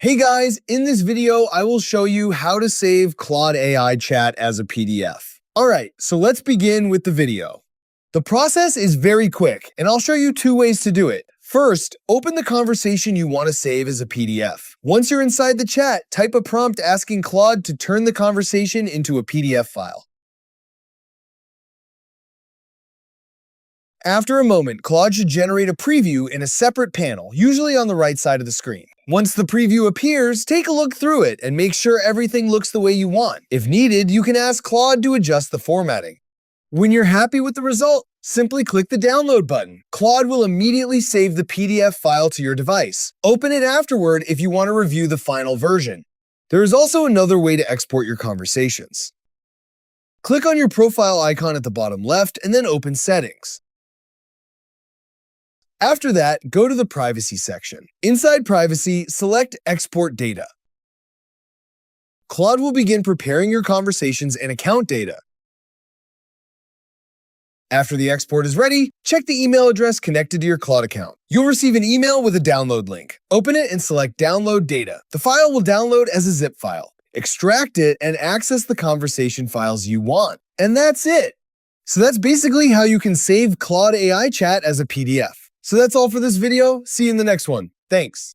Hey guys, in this video, I will show you how to save Claude AI chat as a PDF. Alright, so let's begin with the video. The process is very quick, and I'll show you two ways to do it. First, open the conversation you want to save as a PDF. Once you're inside the chat, type a prompt asking Claude to turn the conversation into a PDF file. After a moment, Claude should generate a preview in a separate panel, usually on the right side of the screen. Once the preview appears, take a look through it and make sure everything looks the way you want. If needed, you can ask Claude to adjust the formatting. When you're happy with the result, simply click the download button. Claude will immediately save the PDF file to your device. Open it afterward if you want to review the final version. There is also another way to export your conversations. Click on your profile icon at the bottom left and then open Settings. After that, go to the Privacy section. Inside Privacy, select Export Data. Claude will begin preparing your conversations and account data. After the export is ready, check the email address connected to your Claude account. You'll receive an email with a download link. Open it and select Download Data. The file will download as a zip file. Extract it and access the conversation files you want. And that's it. So that's basically how you can save Claude AI chat as a PDF. So that's all for this video. See you in the next one. Thanks.